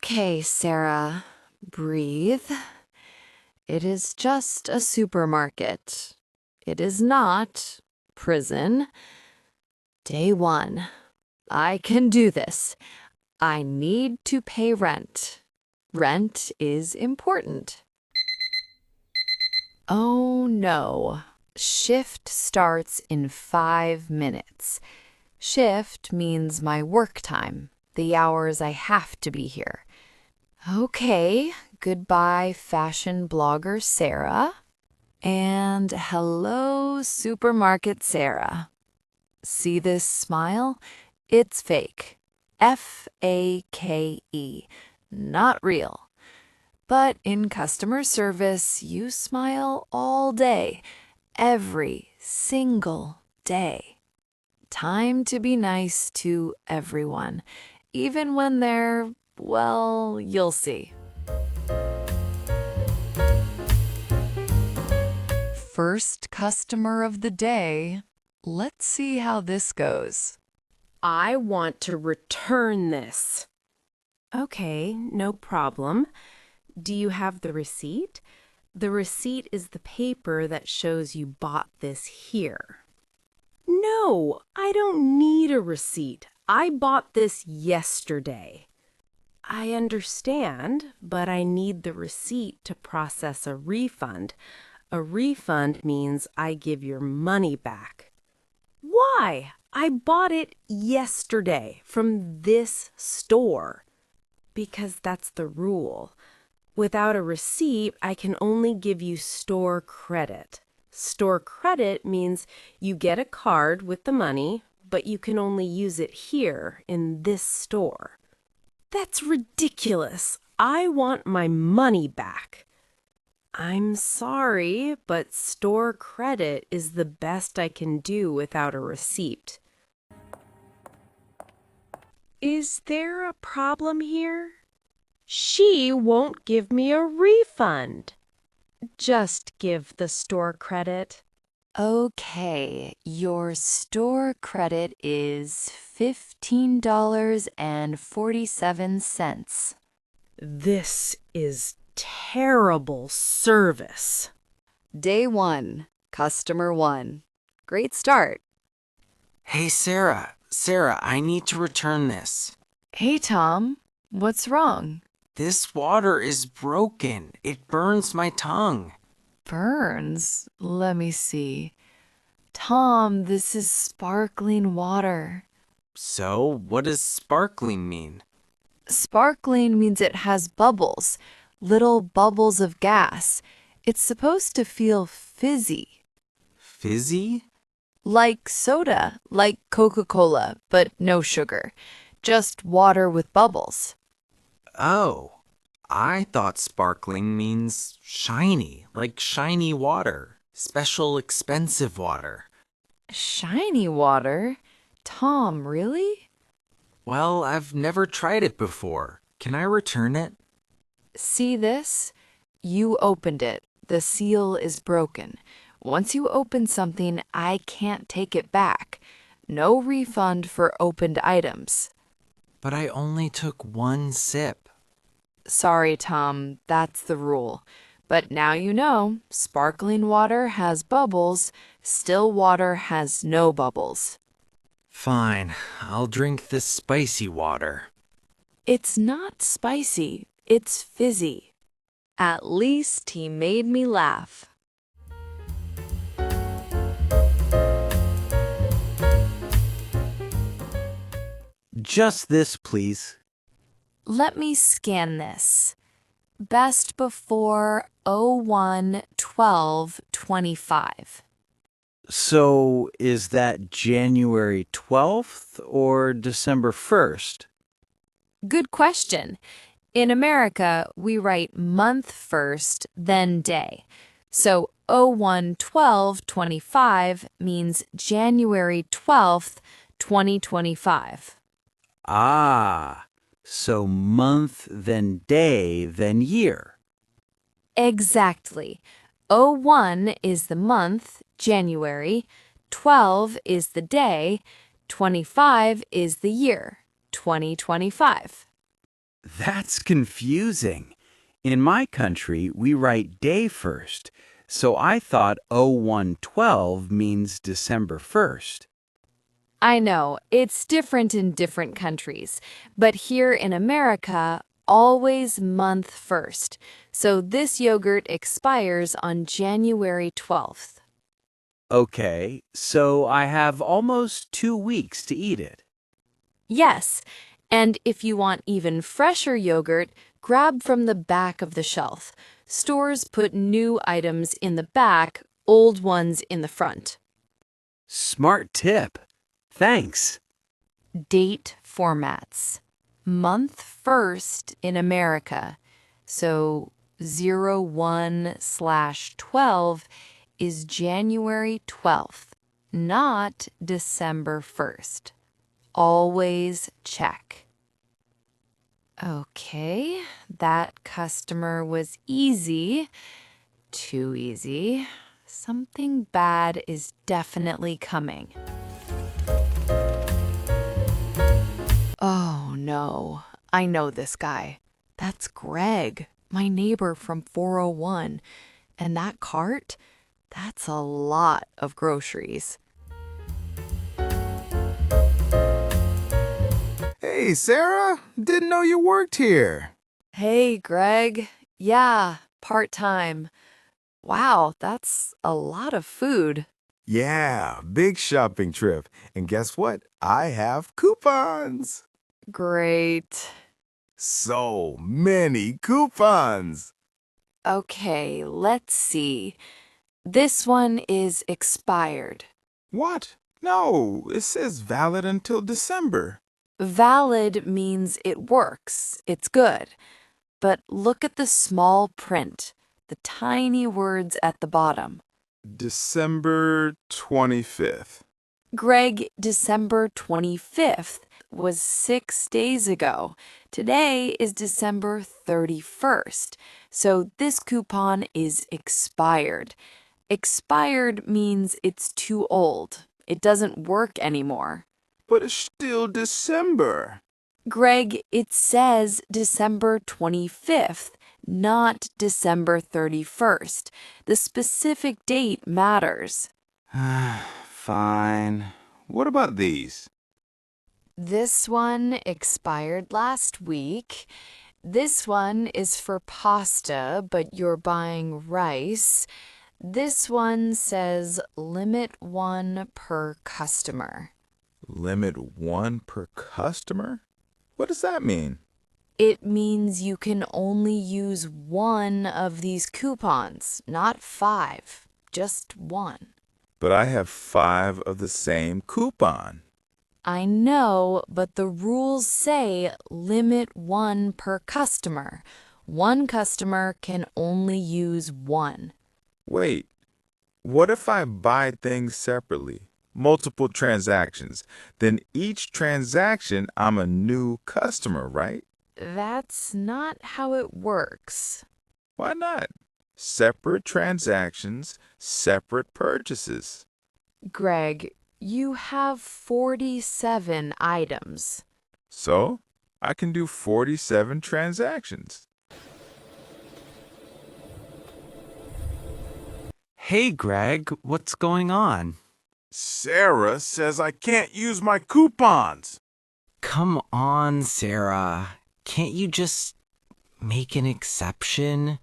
Okay, Sarah, breathe. It is just a supermarket. It is not prison. Day 1. I can do this. I need to pay rent. Rent is important. Oh no. Shift starts in 5 minutes. Shift means my work time, the hours I have to be here. Okay, goodbye, fashion blogger Sarah. And hello, supermarket Sarah. See this smile? It's fake. F-A-K-E. Not real. But in customer service, you smile all day, every single day. Time to be nice to everyone, even when they're, well, you'll see. First customer of the day. Let's see how this goes. I want to return this. Okay, no problem. Do you have the receipt? The receipt is the paper that shows you bought this here. No, I don't need a receipt. I bought this yesterday. I understand, but I need the receipt to process a refund. A refund means I give your money back. Why? I bought it yesterday from this store. Because that's the rule. Without a receipt, I can only give you store credit. Store credit means you get a card with the money, but you can only use it here in this store. That's ridiculous. I want my money back. I'm sorry, but store credit is the best I can do without a receipt. Is there a problem here? She won't give me a refund. Just give the store credit. Okay, your store credit is $15.47. This is terrible service. Day 1, customer 1. Great start. Hey, Sarah, I need to return this. Hey, Tom, what's wrong? This water is broken. It burns my tongue. Burns? Let me see. Tom, this is sparkling water. So, what does sparkling mean? Sparkling means it has bubbles, little bubbles of gas. It's supposed to feel fizzy. Fizzy? Like soda, like Coca-Cola, but no sugar. Just water with bubbles. Oh, I thought sparkling means shiny, like shiny water. Special expensive water. Shiny water? Tom, really? Well, I've never tried it before. Can I return it? See this? You opened it. The seal is broken. Once you open something, I can't take it back. No refund for opened items. But I only took one sip. Sorry, Tom, that's the rule. But now you know, sparkling water has bubbles, still water has no bubbles. Fine, I'll drink this spicy water. It's not spicy, it's fizzy. At least he made me laugh. Just this, please. Let me scan this. Best before 01/12/25. So is that January 12th or December 1st? Good question. In America, we write month first, then day. So 01/12/25 means January 12th, 2025. Ah, so month, then day, then year. Exactly. 01 is the month, January, 12 is the day, 25 is the year, 2025. That's confusing. In my country, we write day first, so I thought 0112 means December 1st. I know, it's different in different countries, but here in America, always month first. So this yogurt expires on January 12th. Okay, so I have almost 2 weeks to eat it. Yes, and if you want even fresher yogurt, grab from the back of the shelf. Stores put new items in the back, old ones in the front. Smart tip. Thanks. Date formats. Month first in America. So 01/12 is January 12th, not December 1st. Always check. Okay, that customer was easy. Too easy. Something bad is definitely coming. Oh no, I know this guy. That's Greg, my neighbor from 401. And that cart? That's a lot of groceries. Hey, Sarah, didn't know you worked here. Hey, Greg. Yeah, part-time. Wow, that's a lot of food. Yeah, big shopping trip. And guess what? I have coupons. Great. So many coupons. Okay, let's see. This one is expired. What? No, it says valid until December. Valid means it works, it's good. But look at the small print, the tiny words at the bottom. December 25th. Greg, December 25th was 6 days ago. Today is December 31st. So this coupon is expired. Expired means it's too old. It doesn't work anymore. But it's still December. Greg, it says December 25th, not December 31st. The specific date matters. Fine. What about these? This one expired last week. This one is for pasta, but you're buying rice. This one says limit 1 per customer. Limit 1 per customer? What does that mean? It means you can only use 1 of these coupons, not 5, just 1. But I have 5 of the same coupon. I know, but the rules say limit 1 per customer. 1 customer can only use 1. Wait, what if I buy things separately? Multiple transactions. Then each transaction, I'm a new customer, right? That's not how it works. Why not? Separate transactions, separate purchases. Greg, you have 47 items. So, I can do 47 transactions. Hey, Greg, what's going on? Sarah says I can't use my coupons. Come on, Sarah. Can't you just make an exception?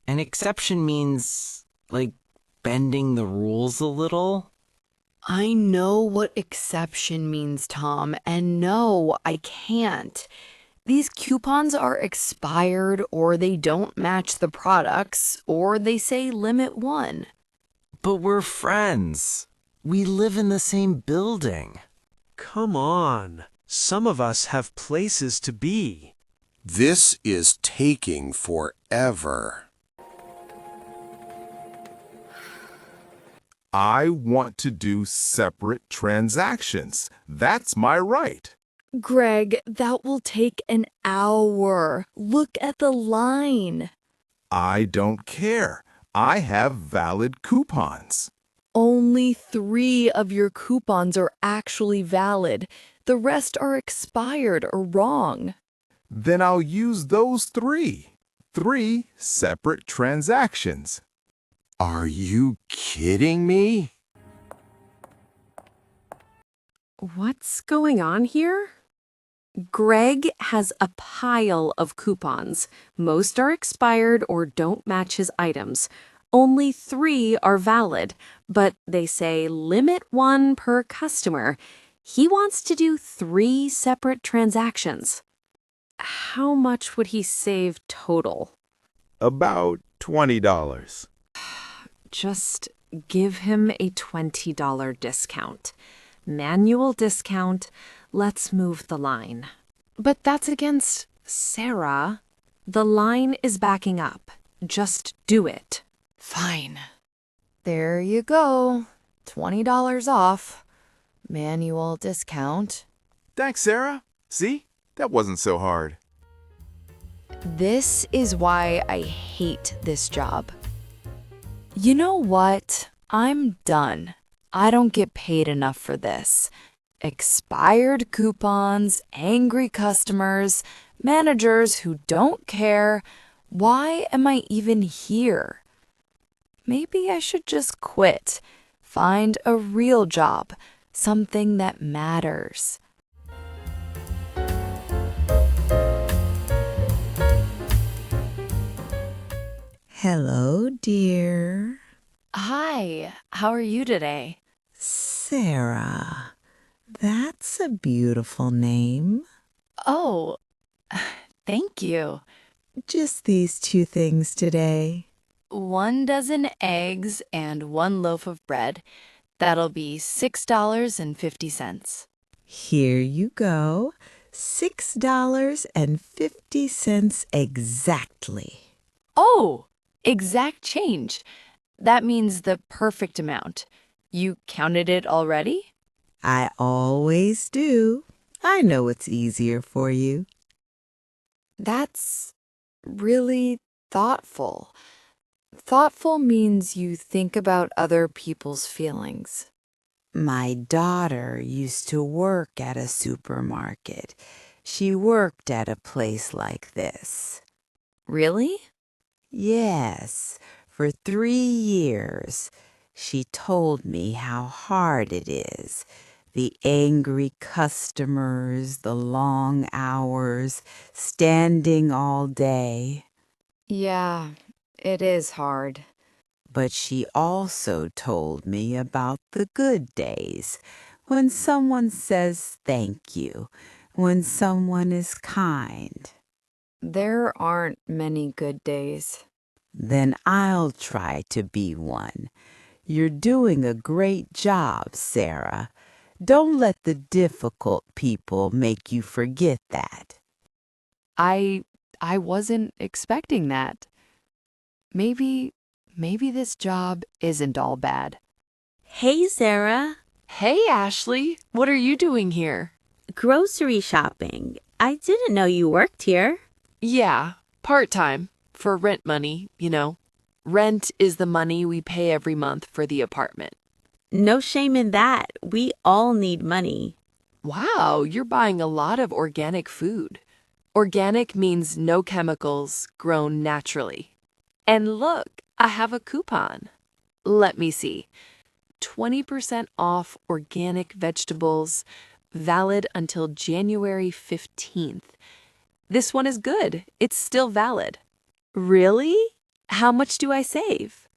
An exception means, like, bending the rules a little. I know what exception means, Tom, and no, I can't. These coupons are expired, or they don't match the products, or they say limit 1. But we're friends. We live in the same building. Come on. Some of us have places to be. This is taking forever. I want to do separate transactions. That's my right. Greg, that will take an hour. Look at the line. I don't care. I have valid coupons. Only 3 of your coupons are actually valid. The rest are expired or wrong. Then I'll use those three. 3 separate transactions. Are you kidding me? What's going on here? Greg has a pile of coupons. Most are expired or don't match his items. Only 3 are valid, but they say limit 1 per customer. He wants to do 3 separate transactions. How much would he save total? About $20. Just give him a $20 discount. Manual discount. Let's move the line. But that's against Sarah. The line is backing up. Just do it. Fine. There you go. $20 off. Manual discount. Thanks, Sarah. See? That wasn't so hard. This is why I hate this job. You know what? I'm done. I don't get paid enough for this. Expired coupons, angry customers, managers who don't care. Why am I even here? Maybe I should just quit. Find a real job, something that matters. Hello, dear. Hi, how are you today? Sarah. That's a beautiful name. Oh, thank you. Just these 2 things today. 1 dozen eggs and 1 loaf of bread. That'll be $6.50. Here you go. $6.50 exactly. Oh, exact change. That means the perfect amount. You counted it already? I always do. I know it's easier for you. That's really thoughtful. Thoughtful means you think about other people's feelings. My daughter used to work at a supermarket. She worked at a place like this. Really? Yes, for 3 years. She told me how hard it is. The angry customers, the long hours, standing all day. Yeah, it is hard. But she also told me about the good days, when someone says thank you, when someone is kind. There aren't many good days. Then I'll try to be one. You're doing a great job, Sarah. Don't let the difficult people make you forget that. I wasn't expecting that. Maybe this job isn't all bad. Hey, Sarah. Hey, Ashley, what are you doing here? Grocery shopping. I didn't know you worked here. Yeah, part-time, for rent money, you know. Rent is the money we pay every month for the apartment. No shame in that. We all need money. Wow, you're buying a lot of organic food. Organic means no chemicals, grown naturally. And look, I have a coupon. Let me see. 20% off organic vegetables, valid until January 15th. This one is good. It's still valid. Really? How much do I save?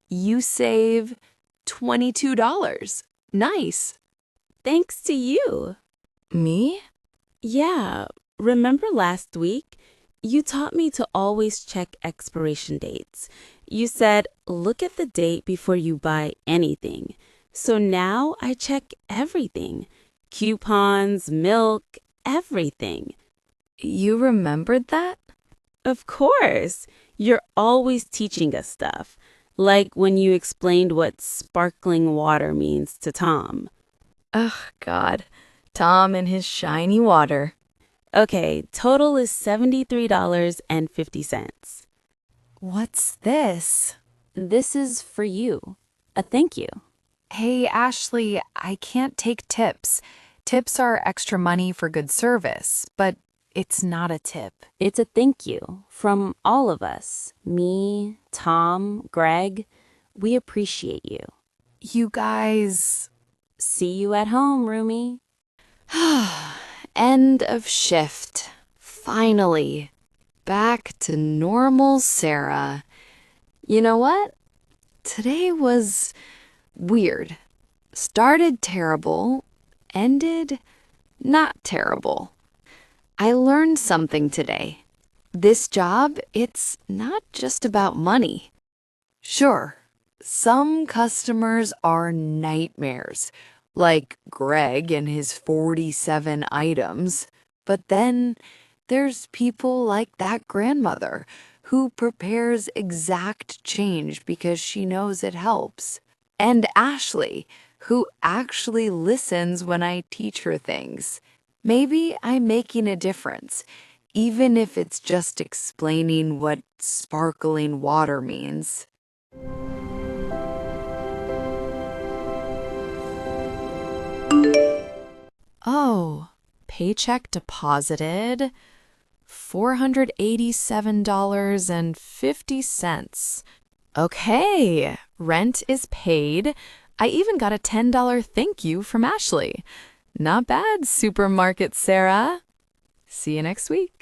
You save $22. Nice. Thanks to you. Me? Yeah, remember last week? You taught me to always check expiration dates. You said, look at the date before you buy anything. So now I check everything. Coupons, milk, everything. You remembered that? Of course. You're always teaching us stuff. Like when you explained what sparkling water means to Tom. Ugh, God. Tom and his shiny water. Okay, total is $73.50. What's this? This is for you. A thank you. Hey, Ashley, I can't take tips. Tips are extra money for good service, but It's not a tip. It's a thank you from all of us. Me, Tom, Greg. We appreciate you. You guys... See you at home, roomie. End of shift. Finally. Back to normal Sarah. You know what? Today was weird. Started terrible, ended not terrible. I learned something today. This job, it's not just about money. Sure, some customers are nightmares, like Greg and his 47 items. But then there's people like that grandmother who prepares exact change because she knows it helps. And Ashley, who actually listens when I teach her things. Maybe I'm making a difference, even if it's just explaining what sparkling water means. Oh, paycheck deposited $487.50. Okay, rent is paid. I even got a $10 thank you from Ashley. Not bad, supermarket Sarah. See you next week.